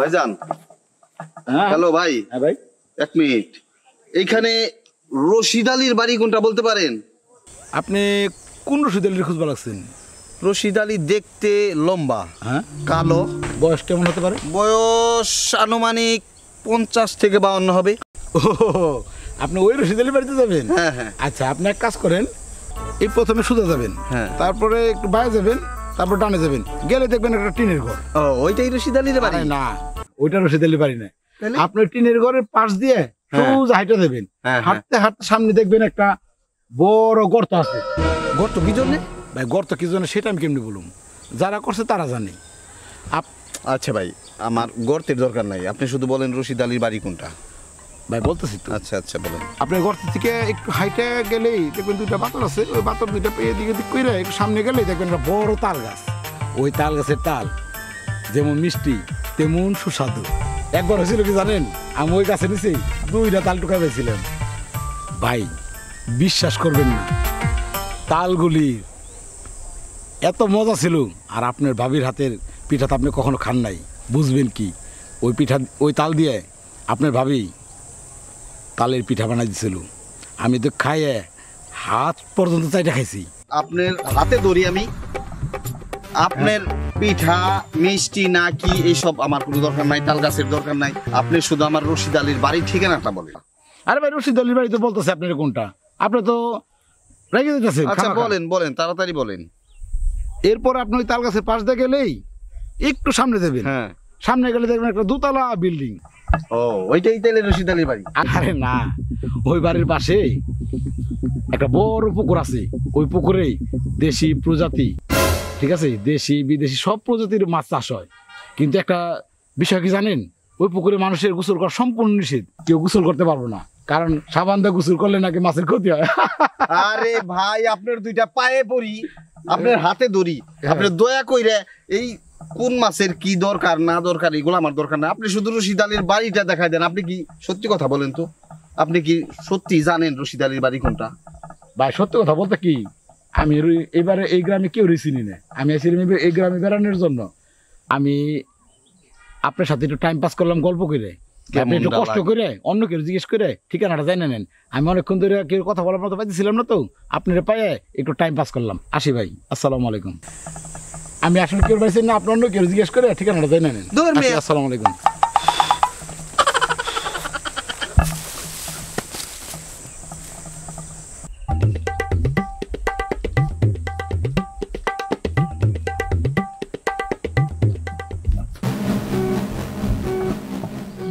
ভাইজান। হ্যালো ভাই। হ্যাঁ ভাই, 1 মিনিট। এইখানে রশিদ আলীর বাড়ি কোনটা বলতে পারেন? আপনি কোন রশিদ আলীর খোঁজ লাগছেন? রশিদ আলী দেখতে লম্বা, হ্যাঁ, কালো। বয়স কেমন হতে পারে? বয়স আনুমানিক 50 থেকে 52 হবে। ও, আপনি ওই রশিদ আলীর বাড়িতে যাবেন? হ্যাঁ হ্যাঁ। আচ্ছা, আপনি এক কাজ করেন, এই প্রথমে সোজা যাবেন, হ্যাঁ, তারপরে একটু বাইরে যাবেন, তারপর ডানে যাবেন, গেলে দেখবেন একটা টিনের ঘর। ও ওইটাই রশিদ আলীর বাড়ি? না, ওইটা রশিদ আলীর বাড়ি না। আপনার টিনের ঘরের পাশ দিয়ে সোজা হাইটা দেবেন, হাঁটতে হাঁটতে সামনে দেখবেন একটা বড় গর্ত আছে। গর্ত কি জন্য ভাই? গর্ত কি জন্য সেটা আমি কেমনি বলুম, যারা করছে তারা জানে। আচ্ছা ভাই, আমার গর্তের দরকার নাই, আপনি শুধু বলেন রশিদ আলীর বাড়ি কোনটা। ভাই বলতেছি তো। আচ্ছা আচ্ছা বলেন। আপনার গর্ত থেকে একটু হাইটে গেলেই দেখবেন দুইটা পাথর আছে, ওই পাথর দুইটা পেয়ে দিকে দিক করে একটু সামনে গেলেই দেখবেন একটা বড় তাল গাছ। ওই তাল গাছের তাল যেমন মিষ্টি তেমন সুস্বাদু। একবার হয়েছিল কি জানেন, আমি ওই গাছের নিচে 2টা তাল টুকা পেয়েছিলাম। ভাই বিশ্বাস করবেন না, তালগুলি এত মজা ছিল। আর আপনার ভাবির হাতের পিঠা তো আপনি কখনো খান নাই, বুঝবেন কি। ওই পিঠা, ওই তাল দিয়ে আপনার ভাবি তালের পিঠা বানাই দিছিল। আমি তো খাইয়ে হাত পর্যন্ত চাইটা খাইছি। আপনার হাতে ধরি আমি, আপনার পিঠা মিষ্টি না কি এইসব আমার কোনো দরকার নাই, তাল গাছের দরকার নাই। আপনি শুধু আমার রশিদ আলীর বাড়ির ঠিকানাটা বলেন। আরে ভাই, রশিদ আলীর বাড়ি তো বলতেছে আপনার কোনটা, আপনি তো রেগে দিতেছেন। আচ্ছা বলেন বলেন, তাড়াতাড়ি বলেন। এরপর আপনি ওই তাল গাছের পাশ দিয়ে গেলেই একটু সামনে দেবেন, হ্যাঁ, সামনে গেলে দেখবেন একটা 2তলা বিল্ডিং। ও ওইটাই তাইলে রশিদ আলীর বাড়ি? আরে না, ওই বাড়ির পাশে একটা বড় পুকুর আছে। ওই পুকুরে দেশি প্রজাতি, ঠিক আছে, দেশি বিদেশি সব প্রজাতির মাছ চাষ হয়। কিন্তু একটা বিষয় কি জানেন, ওই পুকুরে মানুষের গোসল করা সম্পূর্ণ নিষেধ। কেউ গোসল করতে পারবো না, কারণ সাবান দিয়ে গোসল করলে নাকি মাছের ক্ষতি হয়। আরে ভাই, আপনার দুইটা পায়ে পড়ি, আপনার হাতে ধরি, আপনি দয়া কইরা এই কোন মাছের কি দরকার না দরকার এগুলো আমার দরকার না। আপনি শুধু রশিদ আলীর বাড়িটা দেখাই দেন। আপনি কি সত্যি কথা বলেন তো, আপনি কি সত্যি জানেন রশিদ আলীর বাড়ি কোনটা? ভাই সত্যি কথা বলতে কি, আমি এবারে এই গ্রামে কেউ চিনি না। আমি আসছিলাম এই গ্রামে বেড়ানোর জন্য। আমি আপনার সাথে একটু টাইম পাস করলাম গল্প করে, আপনি একটু কষ্ট করে অন্য কেউ জিজ্ঞেস করে ঠিকানাটা জানে নেন। আমি অনেকক্ষণ ধরে কেউ কথা বলার মতো পাইতেছিলাম না, তো আপনার পায়ে একটু টাইম পাস করলাম। আসি ভাই, আসসালামু আলাইকুম। আমি আসলে কেউ পাইছি না, আপনি অন্য কেউ জিজ্ঞেস করে ঠিকানাটা জানে নেন। আসসালামু আলাইকুম।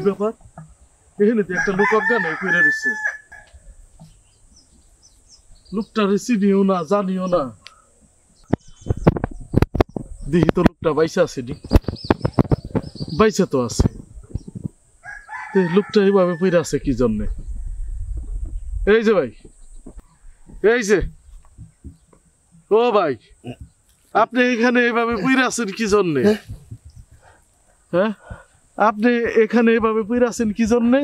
ব্যাপার, এখানে তো একটা লোক অজ্ঞান হয়ে পড়ে রয়েছে। লোকটারে চিনিও না জানিও না, দেখি তো লোকটা বাইসা আছে নি। বাইসা তো আছে, লোকটা এইভাবে পড়ে আছে কি জন্যে? এই যে ভাই, এই যে ও ভাই, আপনি এখানে এইভাবে পড়ে আছেন কি জন্যে? হ্যাঁ, আপনি এখানে এভাবে পড়ে আছেন কি জন্যে?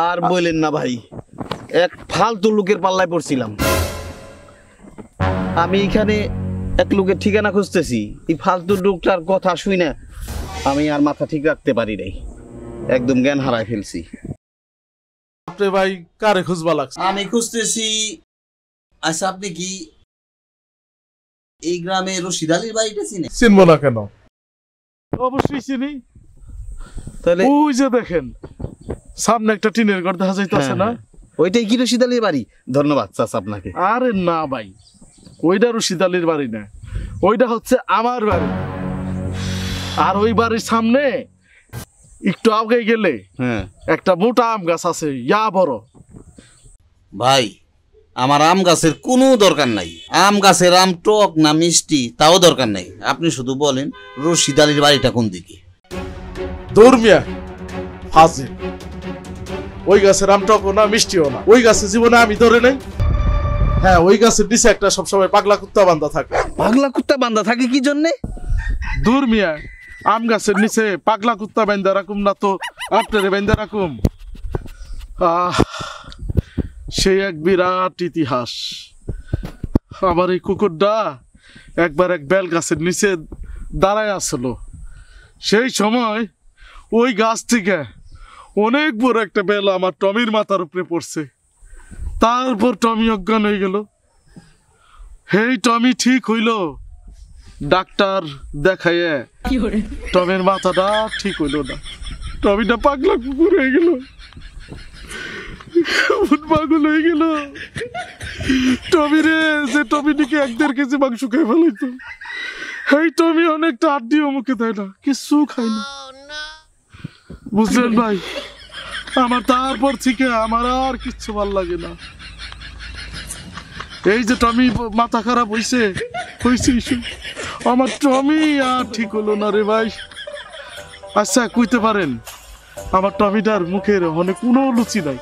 আর বলেন না ভাই, এক ফালতু লোকের পাল্লায় পড়ছিলাম। আমি এখানে এক লোকের ঠিকানা খুঁজতেছি, এই ফালতু লোকটার কথা শুই না আমি আর মাথা ঠিক রাখতে পারি নাই, একদম জ্ঞান হারায় ফেলছি। আপনি ভাই কারে খুঁজবা লাগছে? আমি খুঁজতেছি। আচ্ছা, আপনি কি এই গ্রামে রশিদ আলীর বাড়িটা চিনেন? চিনবো না কেন, অবশ্যই চিনি। তাহলে ওই যে দেখেন সামনে একটা টিনের ঘর দেখা যাইতেছে না, ওইটাই কি রশিদ আলীর বাড়ি? ধন্যবাদ চাচা আপনাকে। আরে না ভাই, ওইটা রশিদ আলীর বাড়ি না, ওইটা হচ্ছে আমার বাড়ি। আর ওই বাড়ির সামনে একটু আগে গেলে একটা মোটা আম গাছ আছে, ইয়া বড়। ভাই, আমার আম গাছের কোনো দরকার নাই। আম গাছের আম টক না মিষ্টি তাও দরকার নাই। আপনি শুধু বলেন রশিদ আলীর বাড়িটা কোন দিকে। দৌড়মিয়া হাজির, ওই গাছের আম টকও না মিষ্টিও না, ওই গাছে জীবনে আমি ধরে নাই। হ্যাঁ, ওই গাছের নিচে একটা সবসময় পাগলা কুত্তা বান্ধা থাকে। পাগলা কুত্তা বান্ধা থাকে কি জন্যে? দৌড়মিয়া, আম গাছের নিচে পাগলা কুত্তা বান্ধা রাখুম না তো আপনারে বান্ধা রাখুম? সেই এক বিরাট ইতিহাস। আমার এই কুকুরটা একবার এক বেল গাছের নিচে দাঁড়ায় আসলো। সেই সময় ওই গাছ থেকে অনেক বড় একটা বেল আমার টমির মাথার উপরে পড়ছে। তারপর টমি অজ্ঞান হয়ে গেল। হেই টমি ঠিক হইল, ডাক্তার দেখাইয়ে টমের মাথাটা ঠিক হইল না, টমিটা পাগলা কুকুর হয়ে গেল, পাগল হয়ে গেল। টমি রে, যে টমিটিকে 1.5 কেজি মাংস খেয়ে ফেলাইতো, এই টমি অনেকটা আড্ডিও মুখে দেয় না, কিছু খাই না। বুঝলেন ভাই, আমার তারপর থেকে আমার আর কিচ্ছু ভাল লাগে না। এই যে টমি মাথা খারাপ হয়েছে, আমার টমি আর ঠিক হলো না রে ভাই। আচ্ছা কইতে পারেন, আমার টমিটার মুখের মানে কোনো লুচি নাই।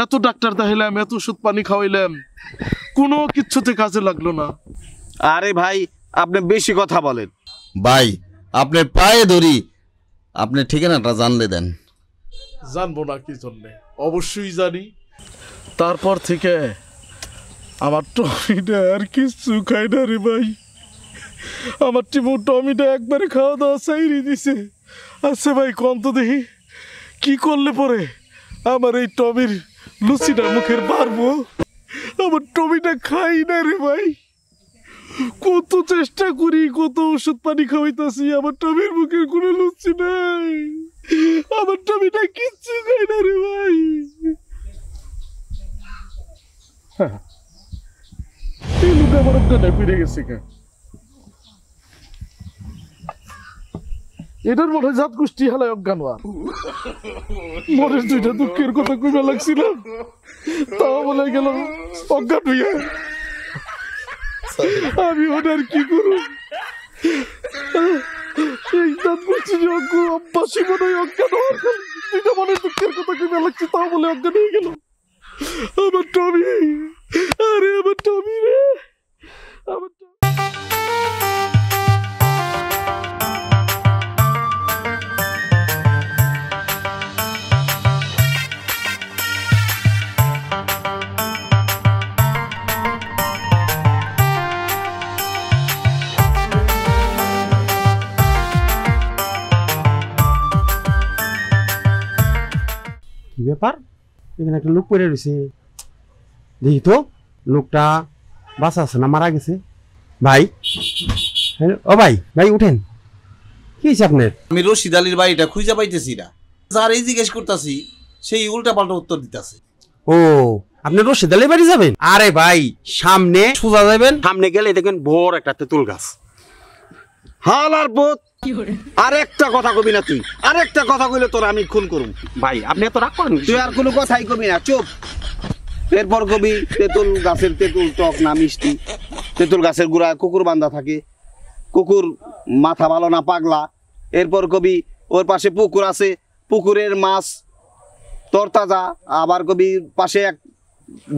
এত ডাক্তার দেখাইলাম, এত ওষুধ পানি খাওয়াইলাম, কোনো কিচ্ছুতে কাজে লাগলো না। আরে ভাই, আপনি বেশি কথা বলেন। ভাই আপনার পায়ে ধরি, আপনি ঠিকানাটা জানলে দেন। জানবো না কি জন্যে, অবশ্যই জানি। তারপর থেকে আমার টমিটা আর কিচ্ছু খায় না রে ভাই। আমার টমিটা একবারে খাওয়া দাওয়া চাইরি দিছে। আচ্ছা ভাই, কোন তো দেখি কি করলে পরে আমার এই টমির লুচিটা মুখের পারবো? আমার টমিটা খাই না রে ভাই। কত চেষ্টা করি, কত ওষুধ পানি খাওয়াইতেছি, আমার টমির মুখের কোনো লুচি নাই। আমার টমিটা কিচ্ছু খাই না রে ভাই। এই লোক আমার অজ্ঞানে ফিরে গেছে কে? এটার মনে হয় জাত গোষ্ঠী হালায় অজ্ঞান হওয়া। মনের দুইটা দুঃখের কথা কইবা লাগছিল, তাও বলে গেল অজ্ঞান হইয়া। আমি ওনার কি করব? এই জাত গোষ্ঠী অভ্যাসী মনে হয় অজ্ঞান হওয়ার, দুইটা মনের দুঃখের কথা কইবা লাগছে, তাও বলে অজ্ঞান হয়ে গেল। আমার টমি, আরে আমার টমি রে, আমার কি ব্যাপার? এখানে একটা লোক পড়ে রয়েছে, দেখি তো লোকটা বাঁচা আছে না মারা গেছে? ভাই, ও ভাই, ভাই উঠেন, কি হয়েছে আপনার? আমি রশিদ আলীর বাড়িটা খুঁজে পাইতেছি না, যার এই জিজ্ঞেস করতেছি সেই উল্টা পাল্টা উত্তর দিতেছে। ও, আপনি রশিদ আলীর বাড়ি যাবেন? আরে ভাই, সামনে সোজা যাবেন, সামনে গেলে দেখবেন বড় একটা তেঁতুল গাছ। হালার বোধ, আরেকটা কথা কবি না তুই, আরেকটা কথা কইলে তোর আমি খুন করুম। ভাই আপনি এত রাগ করেন? তুই আর কোনো কথাই কবি না, চুপ। এরপর কবি তেঁতুল গাছের তেঁতুল টক না মিষ্টি, তেঁতুল গাছের গোড়ায় কুকুর বান্ধা থাকে, কুকুর মাথা ভালো না পাগলা। এরপর কবি ওর পাশে পুকুর আছে, পুকুরের মাছ তরতাজা। আবার কবি পাশে এক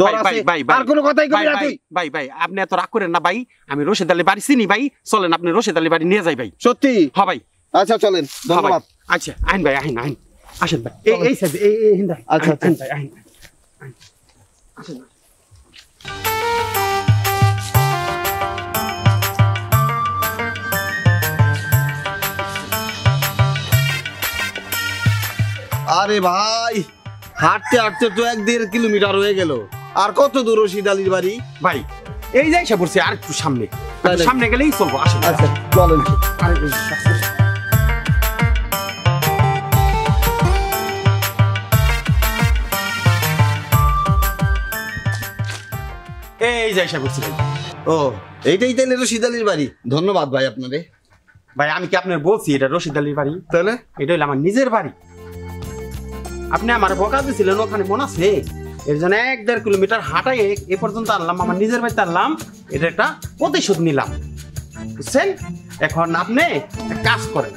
দর আছে, আর কোনো কথাই কবি না তুই। ভাই ভাই আপনি এত রাগ করেন না ভাই, আমি রশিদ আলীর বাড়ি চিনি ভাই, চলেন আপনি রশিদ আলীর বাড়ি নিয়ে যাই ভাই। সত্যি? হ্যাঁ ভাই। আচ্ছা চলেন, ধন্যবাদ। আচ্ছা আইন ভাই, আইন আইন, আসেন ভাই, এই সাইড, এই হিন্দা। আচ্ছা আইন ভাই, আইন আসেন। আরে ভাই, হাঁটতে হাঁটতে তো 1.5 কিলোমিটার হয়ে গেল। আর কত দূর রশিদ আলীর বাড়ি? ভাই এই যাই সে পড়ছে, আর একটু সামনে, তাহলে? সামনে গেলেই চলবো, আসেন। আচ্ছা চলেন। এই যাই সে পড়ছে। ও, এইটাই তাহলে রশিদ আলীর বাড়ি। ধন্যবাদ ভাই আপনারে। ভাই আমি কি আপনার বলছি এটা রশিদ আলীর বাড়ি? তাহলে এটা হলো আমার নিজের বাড়ি। আপনি আমার বকা দিয়েছিলেন ওখানে, মনে আছে? এর জন্য 1.5 কিলোমিটার হাঁটাই এ পর্যন্ত আনলাম, আমার নিজের বাড়িতে আনলাম, এটা একটা প্রতিশোধ নিলাম, বুঝছেন? এখন আপনি একটা কাজ করেন,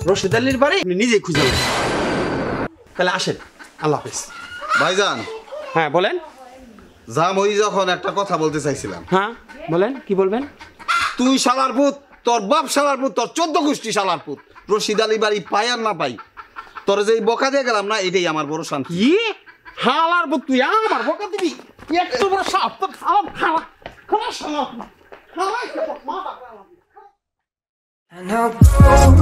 রশিদ আলীর বাড়ি আপনি নিজেই খুঁজে নেন। তাহলে আসেন, আল্লাহ হাফেজ। ভাইজান, হ্যাঁ বলেন। জাম ওই যখন একটা কথা বলতে চাইছিলাম। হ্যাঁ বলেন, কি বলবেন? তুই শালার পুত, তোর বাপ শালার পুত, তোর 14 গোষ্ঠী শালার পুত, রশিদ আলী বাড়ি পাই আর না পাই, তোর যে বকা দিয়ে গেলাম না, এটাই আমার বড় শান্তি। কি হালার বউ, তুই আমার বকা দিবি? একটু বড় সাপ তো খাওয়া খাওয়া খাওয়া খাওয়া খাওয়া। And I'll go